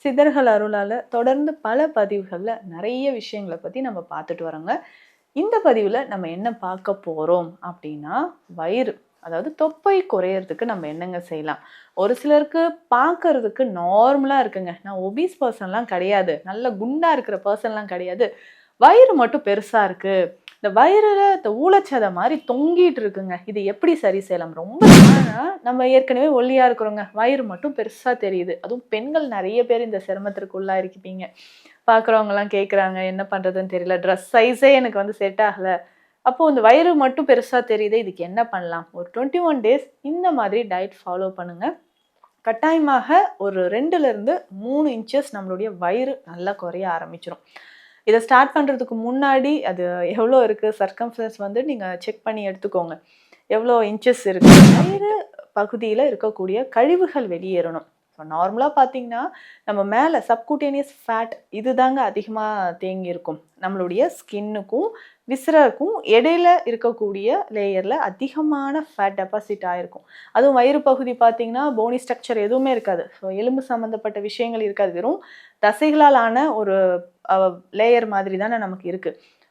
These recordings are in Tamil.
சித்தர்கள் அருளால தொடர்ந்து பல பதிவுகள்ல நிறைய விஷயங்களை பத்தி நம்ம பார்த்துட்டு வரோங்க. இந்த பதிவுல நம்ம என்ன பார்க்க போறோம் அப்படின்னா, வயிறு அதாவது தொப்பை குறையறதுக்கு நம்ம என்னங்க செய்யலாம்? ஒரு சிலருக்கு பார்க்கறதுக்கு நார்மலா இருக்குங்க. நான் ஒபீஸ் பர்சன்லாம் கிடையாது. நல்ல குண்டா இருக்கிற பர்சன்லாம் கிடையாது. வயிறு மட்டும் பெருசா இருக்கு. இந்த வயிறுல இந்த ஊழச்சதை மாரி தொங்கிட்டு இருக்குங்க. இது எப்படி சரி செய்யலாம்? ரொம்ப ஆனா நம்ம ஏற்கனவே ஒல்லியா இருக்கிறோங்க. வயிறு மட்டும் பெருசா தெரியுது. அதுவும் பெண்கள் நெறைய பேர் இந்த சிரமத்திற்கு உள்ளாயிருப்பீங்க. பார்க்குறவங்கலாம் கேட்குறாங்க, என்ன பண்றதுன்னு தெரியல. ட்ரெஸ் சைஸே எனக்கு வந்து செட் ஆகல. அப்போ இந்த வயிறு மட்டும் பெருசா தெரியுதே, இதுக்கு என்ன பண்ணலாம்? ஒரு 21 டேஸ் இந்த மாதிரி டயட் ஃபாலோ பண்ணுங்க. கட்டாயமாக ஒரு 2லிருந்து 3 இன்ச்சஸ் நம்மளுடைய வயிறு நல்லா குறைய ஆரம்பிச்சுரும். இத ஸ்டார்ட் பண்றதுக்கு முன்னாடி அது எவ்வளோ இருக்கு சர்க்கம்ஃபரன்ஸ் வந்து நீங்க செக் பண்ணி எடுத்துக்கோங்க. எவ்வளோ இன்ச்சஸ் இருக்கு. வயிறு பகுதியில இருக்கக்கூடிய கழிவுகள் வெளியேறணும். ஸோ நார்மலா பார்த்தீங்கன்னா, நம்ம மேல சப்குட்டேனியஸ் ஃபேட் இதுதாங்க அதிகமா தேங்கி இருக்கும். நம்மளுடைய ஸ்கின்னுக்கும், விஸ்ரருக்கும் இடையில இருக்கக்கூடிய லேயர்ல அதிகமான ஃபேட் டெபாசிட் ஆயிருக்கும். அதுவும் வயிறு பகுதி பார்த்தீங்கன்னா, போனி ஸ்ட்ரக்சர் எதுவுமே இருக்காது. ஸோ எலும்பு சம்மந்தப்பட்ட விஷயங்கள் இருக்காது. வெறும் தசைகளால் ஆன ஒரு லேயர் மாதிரி தானே நமக்கு இருக்கு.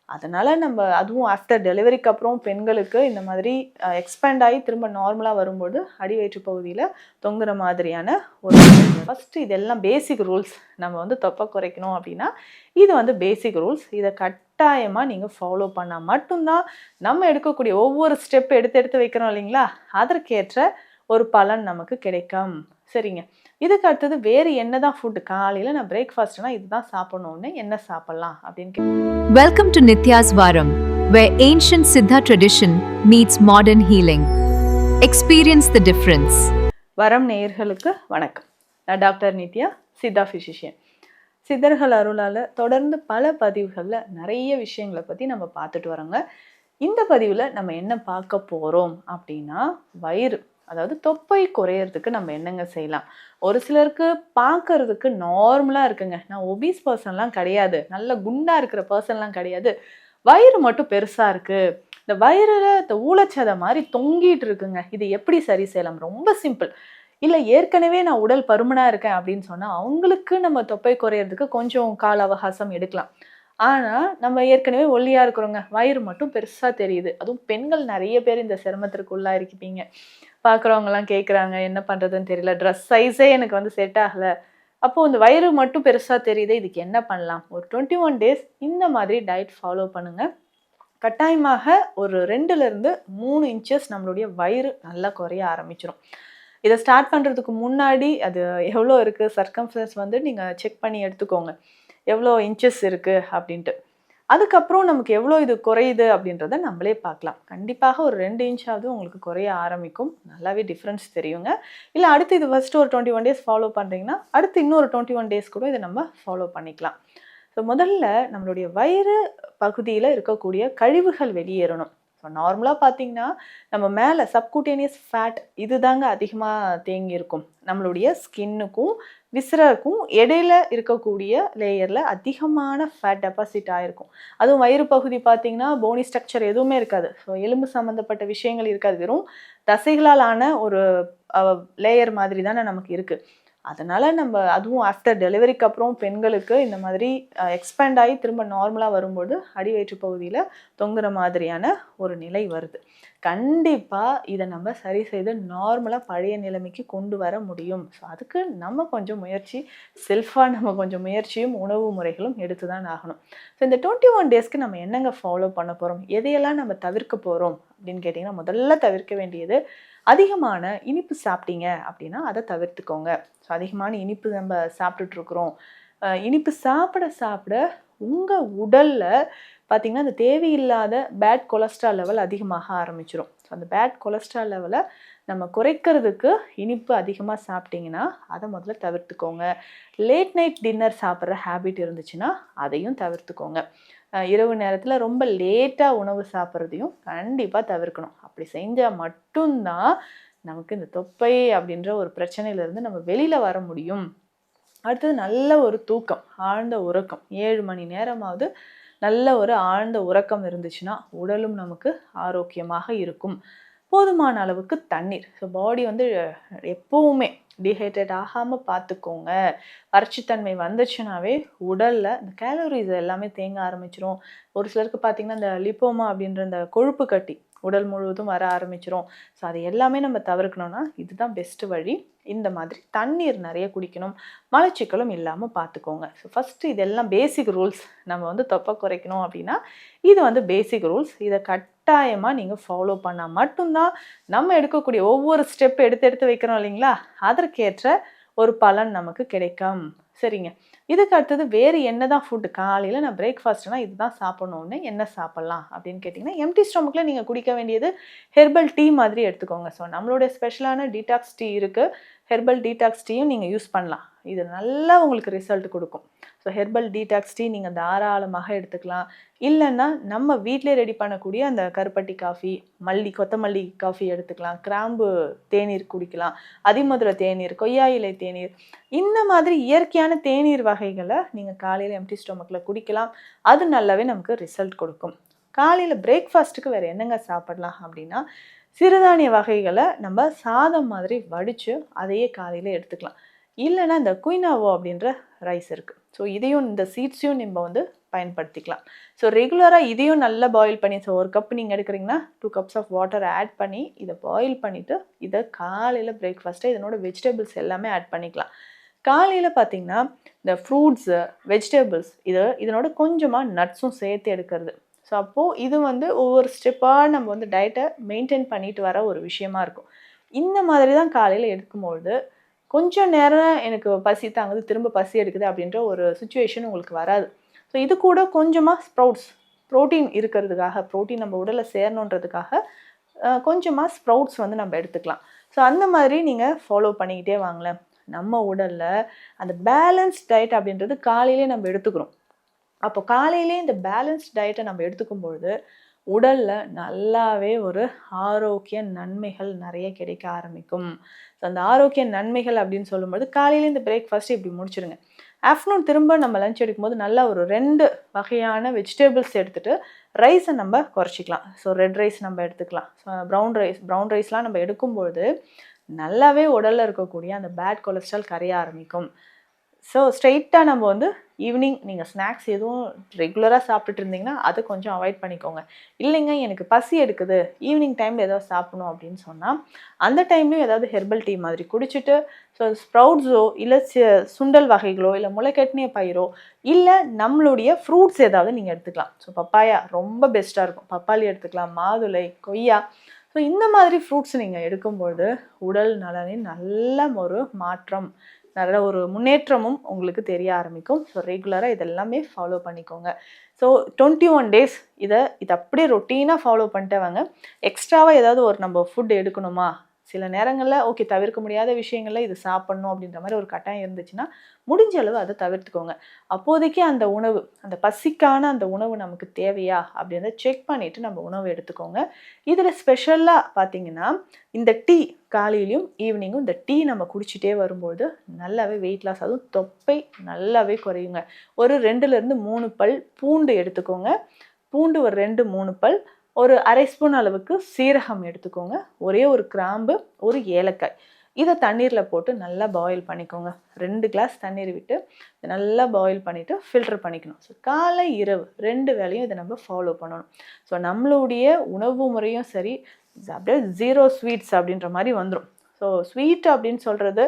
அதனால நம்ம அதுவும் ஆஃப்டர் டெலிவரிக்கு அப்புறம் பெண்களுக்கு இந்த மாதிரி எக்ஸ்பேண்ட் ஆகி திரும்ப நார்மலாக வரும்போது அடி வயிற்று பகுதியில் தொங்குற மாதிரியான ஒரு ஃபஸ்ட்டு இதெல்லாம் பேசிக் ரூல்ஸ். நம்ம வந்து தொப்பை குறைக்கணும் அப்படின்னா இது வந்து பேசிக் ரூல்ஸ். இதை கட்டாயமாக நீங்கள் ஃபாலோ பண்ணால் மட்டும்தான் நம்ம எடுக்கக்கூடிய ஒவ்வொரு ஸ்டெப் எடுத்து எடுத்து வைக்கிறோம் இல்லைங்களா, அதற்கேற்ற ஒரு பலன் நமக்கு கிடைக்கும். சரிங்க. இதுக்கு அடுத்தது வேறு என்னதான் ஃபுட் காலையில் நான் பிரேக்ஃபாஸ்ட்னா இதுதான் சாப்பிடணும்னு என்ன சாப்பிடலாம் அப்படின்னு Welcome to Nitya's Varam, where ancient Siddha tradition meets modern healing. Experience the difference. வரம் நேயர்களுக்கு வணக்கம். நான் டாக்டர் நித்யா, சித்தா ஃபிசிஷியன். சித்தர்கள் அருளால் தொடர்ந்து பல பதிவுகளில் நிறைய விஷயங்களை பற்றி நம்ம பார்த்துட்டு வரோங்க. இந்த பதிவில் நம்ம என்ன பார்க்க போகிறோம் அப்படின்னா, வயிறு அதாவது தொப்பை குறையறதுக்கு நம்ம என்னங்க செய்யலாம்? ஒரு சிலருக்கு பார்க்கறதுக்கு நார்மலாக இருக்குங்க. நான் ஒபீஸ் பர்சன்லாம் கிடையாது. நல்ல குண்டா இருக்கிற பர்சன்லாம் கிடையாது. வயிறு மட்டும் பெருசா இருக்கு. இந்த வயிறுல இந்த ஊழச்சதை மாதிரி தொங்கிட்டு இருக்குங்க. இது எப்படி சரி செய்யலாம்? ரொம்ப சிம்பிள். இல்ல ஏற்கனவே நான் உடல் பருமனா இருக்கேன் அப்படின்னு சொன்னா, அவங்களுக்கு நம்ம தொப்பை குறையறதுக்கு கொஞ்சம் கால அவகாசம் எடுக்கலாம். ஆனா நம்ம ஏற்கனவே ஒல்லியா இருக்கிறோங்க. வயிறு மட்டும் பெருசா தெரியுது. அதுவும் பெண்கள் நெறைய பேர் இந்த சிரமத்திற்கு உள்ளாயிருப்பீங்க. பார்க்குறவங்கலாம் கேட்குறாங்க, என்ன பண்றதுன்னு தெரியல. ட்ரெஸ் சைஸே எனக்கு வந்து செட் ஆகல. அப்போ இந்த வயிறு மட்டும் பெருசா தெரியுதே, இதுக்கு என்ன பண்ணலாம்? ஒரு 21 டேஸ் இந்த மாதிரி டயட் ஃபாலோ பண்ணுங்க. கட்டாயமாக ஒரு 2லிருந்து 3 இன்ச்சஸ் நம்மளுடைய வயிறு நல்லா குறைய ஆரம்பிச்சுரும். இதை ஸ்டார்ட் பண்ணுறதுக்கு முன்னாடி அது எவ்வளோ இருக்குது சர்க்கம்ஃபரன்ஸ் வந்து நீங்கள் செக் பண்ணி எடுத்துக்கோங்க. எவ்வளோ இன்ச்சஸ் இருக்குது அப்படின்ட்டு. அதுக்கப்புறம் நமக்கு எவ்வளோ இது குறையுது அப்படின்றத நம்மளே பார்க்கலாம். கண்டிப்பாக ஒரு 2 இன்ச்சாவது உங்களுக்கு குறைய ஆரம்பிக்கும். நல்லாவே டிஃப்ரென்ஸ் தெரியுங்க. இல்லை அடுத்து இது ஃபஸ்ட்டு ஒரு 21 டேஸ் ஃபாலோ பண்ணுறீங்கன்னா, அடுத்து இன்னொரு 21 டேஸ் கூட இதை நம்ம ஃபாலோ பண்ணிக்கலாம். ஸோ முதல்ல நம்மளுடைய வயிறு பகுதியில் இருக்கக்கூடிய கழிவுகள் வெளியேறணும். ஸோ நார்மலாக பார்த்தீங்கன்னா, நம்ம மேலே சப்குட்டேனியஸ் ஃபேட் இதுதாங்க அதிகமாக தேங்கி இருக்கும். நம்மளுடைய ஸ்கின்னுக்கும், விஸ்ரருக்கும் இடையில இருக்கக்கூடிய லேயரில் அதிகமான ஃபேட் டெபாசிட் ஆகிருக்கும். அதுவும் வயிறு பகுதி பார்த்தீங்கன்னா, போனி ஸ்ட்ரக்சர் எதுவுமே இருக்காது. ஸோ எலும்பு சம்மந்தப்பட்ட விஷயங்கள் இருக்காது. வெறும் தசைகளால் ஆன ஒரு லேயர் மாதிரி தானே நமக்கு இருக்குது. அதனால நம்ம அதுவும் ஆஃப்டர் டெலிவரிக்கு அப்புறம் பெண்களுக்கு இந்த மாதிரி எக்ஸ்பேண்ட் ஆகி திரும்ப நார்மலாக வரும்போது அடி வயிற்று பகுதியில் தொங்குற மாதிரியான ஒரு நிலை வருது. கண்டிப்பாக இதை நம்ம சரி செய்து நார்மலாக பழைய நிலைமைக்கு கொண்டு வர முடியும். ஸோ அதுக்கு நம்ம கொஞ்சம் முயற்சி, செல்ஃபாக நம்ம கொஞ்சம் முயற்சியும் உணவு முறைகளும் எடுத்து தான் ஆகணும். ஸோ இந்த 21 டேஸ்க்கு நம்ம என்னங்க ஃபாலோ பண்ண போகிறோம், எதையெல்லாம் நம்ம தவிர்க்க போகிறோம் அப்படின்னு கேட்டிங்கன்னா, முதல்ல தவிர்க்க வேண்டியது அதிகமான இனிப்பு சாப்பிட்டீங்க அப்படின்னா அதை தவிர்த்துக்கோங்க. ஸோ அதிகமான இனிப்பு நம்ம சாப்பிட்டுட்ருக்குறோம். இனிப்பு சாப்பிட சாப்பிட உங்கள் உடலில் பார்த்திங்கன்னா அந்த தேவையில்லாத பேட் கொலஸ்ட்ரால் லெவல் அதிகமாக ஆரம்பிச்சிடும். ஸோ அந்த பேட் கொலஸ்ட்ரால் லெவலை நம்ம குறைக்கிறதுக்கு இனிப்பு அதிகமாக சாப்பிட்டிங்கன்னா அதை முதல்ல தவிர்த்துக்கோங்க. லேட் நைட் டின்னர் சாப்பிட்ற ஹேபிட் இருந்துச்சுன்னா அதையும் தவிர்த்துக்கோங்க. இரவு நேரத்தில் ரொம்ப லேட்டாக உணவு சாப்பிட்றதையும் கண்டிப்பாக தவிர்க்கணும். அப்படி செஞ்சால் மட்டும்தான் நமக்கு இந்த தொப்பை அப்படின்ற ஒரு பிரச்சனையிலேருந்து நம்ம வெளியில் வர முடியும். அடுத்தது நல்ல ஒரு தூக்கம், ஆழ்ந்த உறக்கம். 7 மணி நேரமாவது நல்ல ஒரு ஆழ்ந்த உறக்கம் இருந்துச்சுன்னா உடலும் நமக்கு ஆரோக்கியமாக இருக்கும். போதுமான அளவுக்கு தண்ணீர். ஸோ பாடி வந்து எப்போவுமே டீஹைட்ரேட் ஆகாமல் பார்த்துக்கோங்க. வறட்சித்தன்மை வந்துச்சுனாவே உடலில் இந்த கேலரிஸ் எல்லாமே தேங்க ஆரம்பிச்சிரும். ஒரு சிலருக்கு பார்த்திங்கன்னா இந்த லிப்போமா அப்படின்ற இந்த கொழுப்பு கட்டி உடல் முழுவதும் வர ஆரம்பிச்சிரும். ஸோ அது எல்லாமே நம்ம தவிர்க்கணும்னா இதுதான் பெஸ்ட்டு வழி. இந்த மாதிரி தண்ணீர் நிறைய குடிக்கணும், மலச்சிக்கலும் இல்லாமல் பார்த்துக்கோங்க. ஸோ ஃபஸ்ட்டு இதெல்லாம் பேசிக் ரூல்ஸ். நம்ம வந்து தொப்பை குறைக்கணும் அப்படின்னா இது வந்து பேசிக் ரூல்ஸ். இதை கட்டாயமாக நீங்கள் ஃபாலோ பண்ணால் மட்டும்தான் நம்ம எடுக்கக்கூடிய ஒவ்வொரு ஸ்டெப் எடுத்து வைக்கிறோம் இல்லைங்களா, அதற்கேற்ற ஒரு பலன் நமக்கு கிடைக்கும். சரிங்க, இதுக்கு அடுத்தது வேறு என்ன தான் ஃபுட்டு? காலையில் நான் பிரேக்ஃபாஸ்ட்னா இதுதான் சாப்பிட்ணுன்னு என்ன சாப்பிட்லாம் அப்படின்னு கேட்டிங்கன்னா, எம்டி ஸ்டொமக்கில் நீங்கள் குடிக்க வேண்டியது ஹெர்பல் டீ மாதிரி எடுத்துக்கோங்க. ஸோ நம்மளுடைய ஸ்பெஷலான டீடாக்ஸ் டீ இருக்குது. ஹெர்பல் டீடாக்ஸ் டீயும் நீங்கள் யூஸ் பண்ணலாம். இது நல்லா உங்களுக்கு ரிசல்ட் கொடுக்கும். ஸோ ஹெர்பல் டீடாக்ஸ் டீ நீங்கள் தாராளமாக எடுத்துக்கலாம். இல்லைன்னா நம்ம வீட்டிலே ரெடி பண்ணக்கூடிய அந்த கருப்பட்டி காஃபி, கொத்தமல்லி காஃபி எடுத்துக்கலாம். கிராம்பு தேநீர் குடிக்கலாம். அதிமதுர தேநீர், கொய்யா இலை தேநீர், இந்த மாதிரி இயற்கையான தேநீர் வகைகளை நீங்கள் காலையில் எம்டி ஸ்டொமக்கில் குடிக்கலாம். அது நல்லாவே நமக்கு ரிசல்ட் கொடுக்கும். காலையில் பிரேக்ஃபாஸ்ட்டுக்கு வேறு என்னங்க சாப்பிடலாம் அப்படின்னா, சிறுதானிய வகைகளை நம்ம சாதம் மாதிரி வடித்து அதையே காலையில் எடுத்துக்கலாம். இல்லைன்னா இந்த குயினாவோ அப்படின்ற ரைஸ் இருக்குது. ஸோ இதையும் இந்த சீட்ஸையும் நம்ம வந்து பயன்படுத்திக்கலாம். ஸோ ரெகுலராக இதையும் நல்லா பாயில் பண்ணி, ஸோ ஒரு கப் நீங்கள் எடுக்கிறீங்கன்னா 2 cups ஆஃப் வாட்டர் ஆட் பண்ணி இதை பாயில் பண்ணிவிட்டு இதை காலையில் பிரேக்ஃபாஸ்ட்டை இதனோட வெஜிடபிள்ஸ் எல்லாமே ஆட் பண்ணிக்கலாம். காலையில் பார்த்திங்கன்னா இந்த ஃப்ரூட்ஸு, வெஜிடபிள்ஸ் இதனோட கொஞ்சமாக நட்ஸும் சேர்த்து எடுக்கிறது. ஸோ அப்போது இது வந்து ஒவ்வொரு ஸ்டெப்பாக நம்ம வந்து டயட்டை மெயின்டைன் பண்ணிட்டு வர ஒரு விஷயமா இருக்கும். இந்த மாதிரி தான் காலையில் எடுக்கும்பொழுது கொஞ்சம் நேரம் எனக்கு பசி தாங்குது, திரும்ப பசி எடுக்குது அப்படின்ற ஒரு சுச்சுவேஷன் உங்களுக்கு வராது. ஸோ இது கூட கொஞ்சமாக ஸ்ப்ரவுட்ஸ், ப்ரோட்டீன் இருக்கிறதுக்காக, ப்ரோட்டீன் நம்ம உடலில் சேரணுன்றதுக்காக கொஞ்சமாக ஸ்ப்ரவுட்ஸ் வந்து நம்ம எடுத்துக்கலாம். ஸோ அந்த மாதிரி நீங்கள் ஃபாலோ பண்ணிக்கிட்டே வாங்களேன். நம்ம உடலில் அந்த பேலன்ஸ் டயட் அப்படின்றது காலையிலே நம்ம எடுத்துக்கிறோம். அப்போ காலையிலே இந்த பேலன்ஸ் டயட்டை நம்ம எடுத்துக்கும்பொழுது உடலில் நல்லாவே ஒரு ஆரோக்கிய நன்மைகள் நிறைய கிடைக்க ஆரம்பிக்கும். ஸோ அந்த ஆரோக்கிய நன்மைகள் அப்படின்னு சொல்லும்போது காலையில் இந்த பிரேக்ஃபாஸ்ட்டு இப்படி முடிச்சிடுங்க. ஆஃப்டர்நூன் திரும்ப நம்ம லஞ்ச் எடுக்கும்போது நல்லா ஒரு 2 வகையான வெஜிடபிள்ஸ் எடுத்துகிட்டு ரைஸை நம்ம குறைச்சிக்கலாம். ஸோ ரெட் ரைஸ் நம்ம எடுத்துக்கலாம். ஸோ ப்ரௌன் ரைஸ்லாம் நம்ம எடுக்கும்பொழுது நல்லாவே உடலில் இருக்கக்கூடிய அந்த பேட் கொலஸ்ட்ரால் கரைய ஆரம்பிக்கும். ஸோ ஸ்ட்ரெயிட்டாக நம்ம வந்து ஈவினிங் நீங்கள் ஸ்நாக்ஸ் எதுவும் ரெகுலராக சாப்பிட்டுட்டு இருந்தீங்கன்னா அதை கொஞ்சம் அவாய்ட் பண்ணிக்கோங்க. இல்லைங்க எனக்கு பசி எடுக்குது, ஈவினிங் டைமில் ஏதாவது சாப்பிடணும் அப்படின்னு சொன்னால் அந்த டைம்லையும் ஏதாவது ஹெர்பல் டீ மாதிரி குடிச்சிட்டு, ஸோ ஸ்ப்ரவுட்ஸோ இல்லை சுண்டல் வகைகளோ இல்லை முளைக்கட்டினிய பயிரோ இல்லை நம்மளுடைய ஃப்ரூட்ஸ் ஏதாவது நீங்கள் எடுத்துக்கலாம். ஸோ பப்பாயா ரொம்ப பெஸ்ட்டாக இருக்கும். பப்பாளி எடுத்துக்கலாம், மாதுளை, கொய்யா. ஸோ இந்த மாதிரி ஃப்ரூட்ஸ் நீங்கள் எடுக்கும்பொழுது உடல் நலனில் நல்ல ஒரு மாற்றம், நல்ல ஒரு முன்னேற்றமும் உங்களுக்கு தெரிய ஆரம்பிக்கும். ஸோ ரெகுலராக இதெல்லாமே ஃபாலோ பண்ணிக்கோங்க. ஸோ 21 days இதை அப்படியே ரொட்டீனாக ஃபாலோ பண்ணிட்டே வாங்க. எக்ஸ்ட்ராவாக ஏதாவது ஒரு நம்ம ஃபுட் எடுக்கணுமா, சில நேரங்களில் ஓகே தவிர்க்க முடியாத விஷயங்களில் இது சாப்பிட்ணும் அப்படின்ற மாதிரி ஒரு கட்டாயம் இருந்துச்சுன்னா முடிஞ்ச அளவு அதை தவிர்த்துக்கோங்க. அப்போதைக்கு அந்த உணவு, அந்த பசிக்கான அந்த உணவு நமக்கு தேவையா அப்படின்றத செக் பண்ணிவிட்டு நம்ம உணவு எடுத்துக்கோங்க. இதில் ஸ்பெஷலாக பார்த்தீங்கன்னா இந்த டீ காலையிலையும் ஈவினிங்கும் இந்த டீ நம்ம குடிச்சிட்டே வரும்போது நல்லாவே வெயிட் லாஸ், அதுவும் தொப்பை நல்லாவே குறையுங்க. ஒரு 2லேருந்து 3 பல் பூண்டு எடுத்துக்கோங்க. பூண்டு ஒரு 2-3 பல், ஒரு அரை ஸ்பூன் அளவுக்கு சீரகம் எடுத்துக்கோங்க, ஒரே ஒரு கிராம்பு, ஒரு ஏலக்காய். இதை தண்ணீரில் போட்டு நல்லா பாயில் பண்ணிக்கோங்க. 2 கிளாஸ் தண்ணீர் விட்டு நல்லா பாயில் பண்ணிவிட்டு ஃபில்டர் பண்ணிக்கணும். ஸோ காலை இரவு 2 வேளையும் இதை நம்ம ஃபாலோ பண்ணணும். ஸோ நம்மளுடைய உணவு முறையும் சரி, அப்படியே 0 ஸ்வீட்ஸ் அப்படின்ற மாதிரி வந்துடும். ஸோ ஸ்வீட் அப்படின்னு சொல்கிறது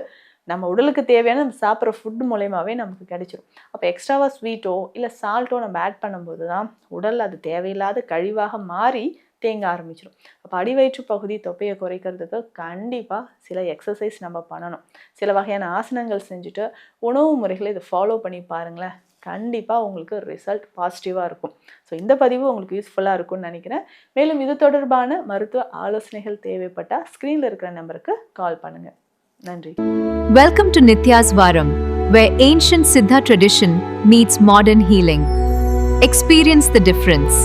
நம்ம உடலுக்கு தேவையான நம்ம சாப்பிட்ற ஃபுட் மூலயமாவே நமக்கு கிடைச்சிடும். அப்போ எக்ஸ்ட்ராவாக ஸ்வீட்டோ இல்லை சால்ட்டோ நம்ம ஆட் பண்ணும்போது தான் உடல் அது தேவையில்லாத கழிவாக மாறி தேங்க ஆரம்பிச்சிடும். அப்போ அடிவயிற்று பகுதி தொப்பையை குறைக்கிறதுக்கு கண்டிப்பாக சில எக்ஸசைஸ் நம்ம பண்ணணும். சில வகையான ஆசனங்கள் செஞ்சுட்டு உணவு முறைகளை இதை ஃபாலோ பண்ணி பாருங்களேன். கண்டிப்பாக உங்களுக்கு ரிசல்ட் பாசிட்டிவாக இருக்கும். ஸோ இந்த பதிவு உங்களுக்கு யூஸ்ஃபுல்லாக இருக்கும்னு நினைக்கிறேன். மேலும் இது தொடர்பான மருத்துவ ஆலோசனைகள் தேவைப்பட்டால் ஸ்க்ரீனில் இருக்கிற நம்பருக்கு கால் பண்ணுங்கள். நன்றி. Welcome to Nitya's Varam, where ancient Siddha tradition meets modern healing. Experience the difference.